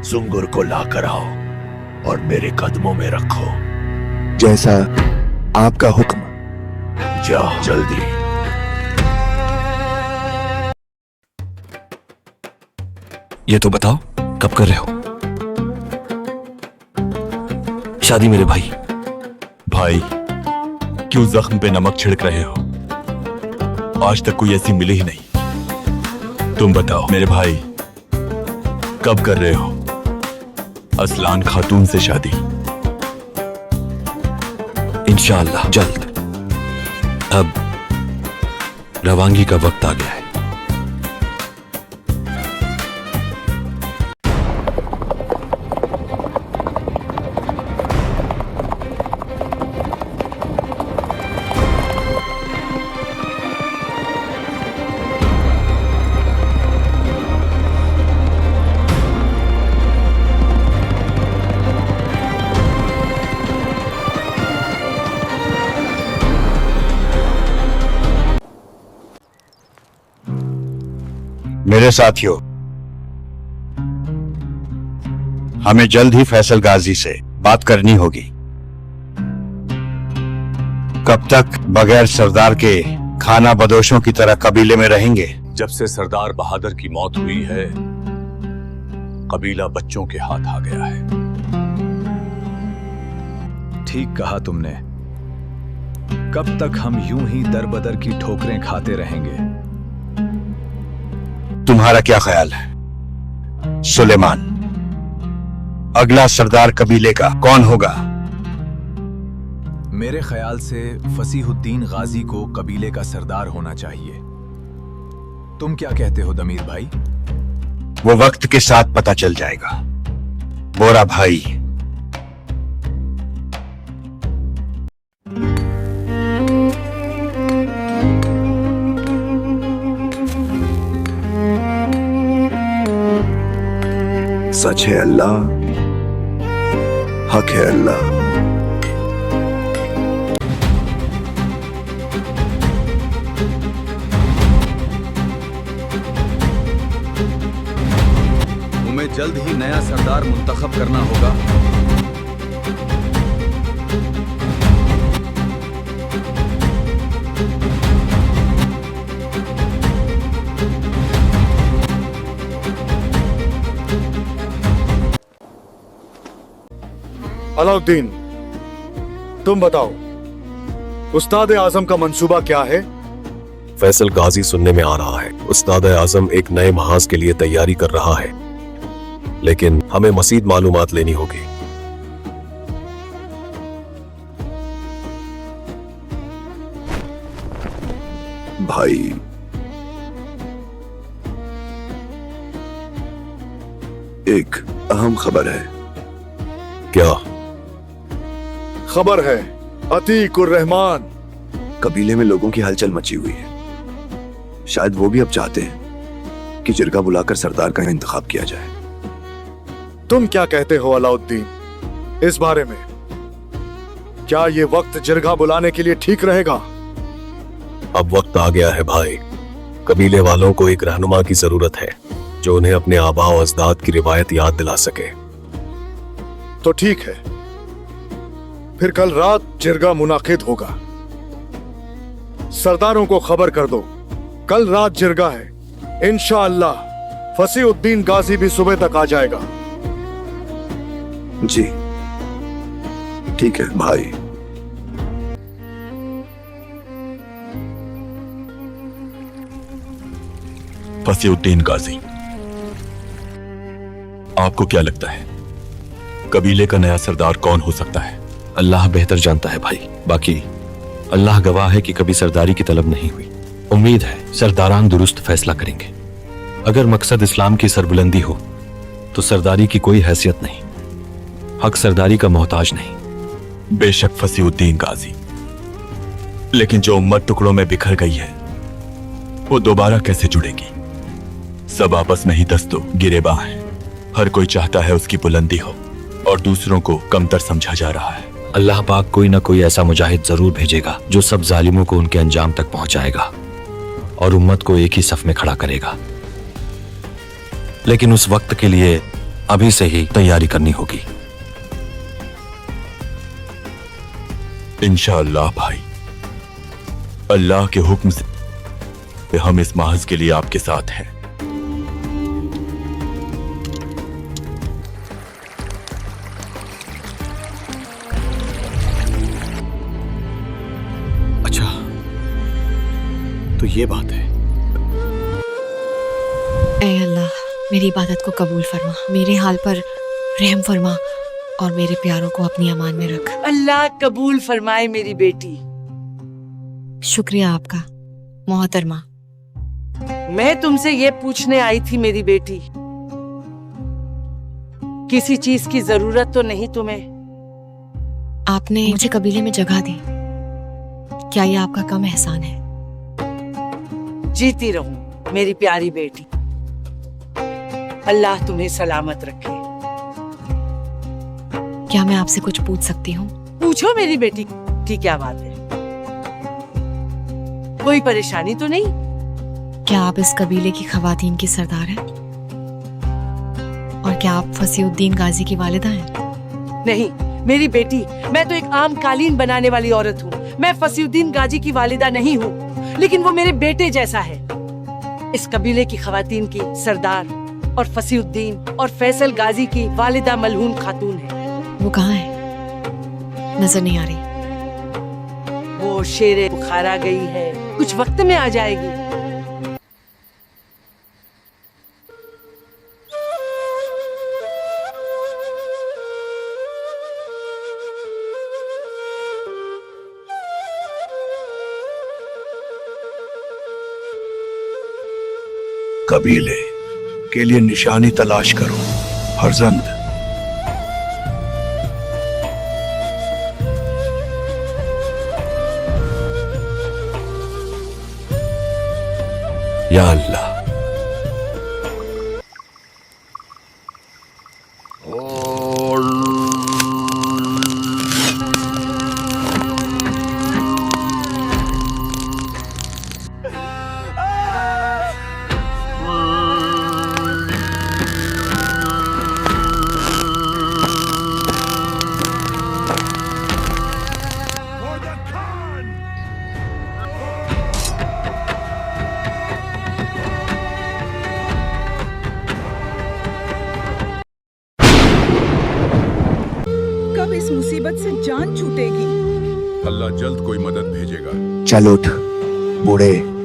सुंगुर को लाकर आओ और मेरे कदमों में रखो। जैसा आपका हुक्म। जाओ जल्दी। ये तो बताओ कब कर रहे हो शादी मेरे भाई? भाई, क्यों जख्म पे नमक छिड़क रहे हो? आज तक कोई ऐसी मिली ही नहीं। तुम बताओ मेरे भाई, कब कर रहे हो असलान खातून से शादी? इंशाअल्लाह जल्द। अब रवांगी का वक्त आ गया है। मेरे साथियों, हमें जल्द ही फैसल गाजी से बात करनी होगी। कब तक बगैर सरदार के खाना बदोशों की तरह कबीले में रहेंगे? जब से सरदार बहादुर की मौत हुई है, कबीला बच्चों के हाथ आ गया है। ठीक कहा तुमने। कब तक हम यूं ही दर बदर की ठोकरें खाते रहेंगे? तुम्हारा क्या ख्याल है सुलेमान? अगला सरदार कबीले का कौन होगा? मेरे ख्याल से फसीहुद्दीन गाजी को कबीले का सरदार होना चाहिए। तुम क्या कहते हो दमीर भाई? वो वक्त के साथ पता चल जाएगा बोरा भाई। सच है अल्लाह, हक है अल्लाह। तुम्हें जल्द ही नया सरदार मुंतखब करना होगा। अलाउद्दीन, तुम बताओ, उस्ताद आजम का मंसूबा क्या है? फैसल गाजी सुनने में आ रहा है उस्ताद आजम एक नए महाज के लिए तैयारी कर रहा है, लेकिन हमें मजीद मालूमात लेनी होगी। भाई, एक अहम खबर है। क्या खबर है? अतीकुर रहमान। कबीले में लोगों की हलचल मची हुई है। शायद वो भी अब चाहते हैं कि जिरगा बुलाकर सरदार का इंतखाब किया जाए। तुम क्या कहते हो अलाउद्दीन इस बारे में? क्या ये वक्त जिरगा बुलाने के लिए ठीक रहेगा? अब वक्त आ गया है भाई। कबीले वालों को एक रहनुमा की जरूरत है जो उन्हें अपने आबा और अजदाद की रिवायत याद दिला सके। तो ठीक है, फिर कल रात जिरगा मुनाकिद होगा। सरदारों को खबर कर दो, कल रात जिरगा है। इंशाअल्लाह फसीहुद्दीन गाजी भी सुबह तक आ जाएगा। जी ठीक है भाई। फसीहुद्दीन गाजी, आपको क्या लगता है कबीले का नया सरदार कौन हो सकता है? अल्लाह बेहतर जानता है भाई। बाकी अल्लाह गवाह है कि कभी सरदारी की तलब नहीं हुई। उम्मीद है सरदारान दुरुस्त फैसला करेंगे। अगर मकसद इस्लाम की सरबुलंदी हो तो सरदारी की कोई हैसियत नहीं। हक सरदारी का मोहताज नहीं। बेशक फसीहुद्दीन गाजी, लेकिन जो उम्मत टुकड़ों में बिखर गई है वो दोबारा कैसे जुड़ेगी? सब आपस में ही दस्तों गिरेबां हैं। हर कोई चाहता है उसकी बुलंदी हो और दूसरों को कमतर समझा जा रहा है। अल्लाह पाक कोई ना कोई ऐसा मुजाहिद जरूर भेजेगा जो सब जालिमों को उनके अंजाम तक पहुंचाएगा और उम्मत को एक ही सफ में खड़ा करेगा। लेकिन उस वक्त के लिए अभी से ही तैयारी करनी होगी। इंशाअल्लाह भाई, अल्लाह के हुक्म से हम इस महज के लिए आपके साथ हैं। अच्छा, तो ये बात है। ऐ अल्लाह, मेरी इबादत को कबूल फरमा, मेरे हाल पर रहम फरमा और मेरे प्यारों को अपनी अमान में रख। अल्लाह कबूल फरमाए मेरी बेटी। शुक्रिया आपका मोहतरमा। मैं तुमसे ये पूछने आई थी मेरी बेटी, किसी चीज की जरूरत तो नहीं तुम्हें? आपने मुझे कबीले में जगह दी, क्या ये आपका कम एहसान है? जीती रहूं मेरी प्यारी बेटी, अल्लाह तुम्हें सलामत रखे। क्या मैं आपसे कुछ पूछ सकती हूँ? पूछो मेरी बेटी की क्या बात है, कोई परेशानी तो नहीं? क्या आप इस कबीले की खवातीन की सरदार हैं? और क्या आप फसीउद्दीन गाजी की वालिदा हैं? नहीं मेरी बेटी, मैं तो एक आम कालीन बनाने वाली औरत हूँ। मैं फसीउद्दीन गाजी की वालिदा नहीं हूँ, लेकिन वो मेरे बेटे जैसा है। इस कबीले की खवातीन की सरदार और फसीउद्दीन और फैसल गाजी की वालिदा मलहून खातून है। वो कहाँ है? नजर नहीं आ रही। वो शेरे बुखारा गई है, कुछ वक्त में आ जाएगी। कबीले के लिए निशानी तलाश करो फर्जंद। या अल्लाह, कब इस मुसीबत से जान छूटेगी? अल्लाह जल्द कोई मदद भेजेगा। चल उठ बूढ़े।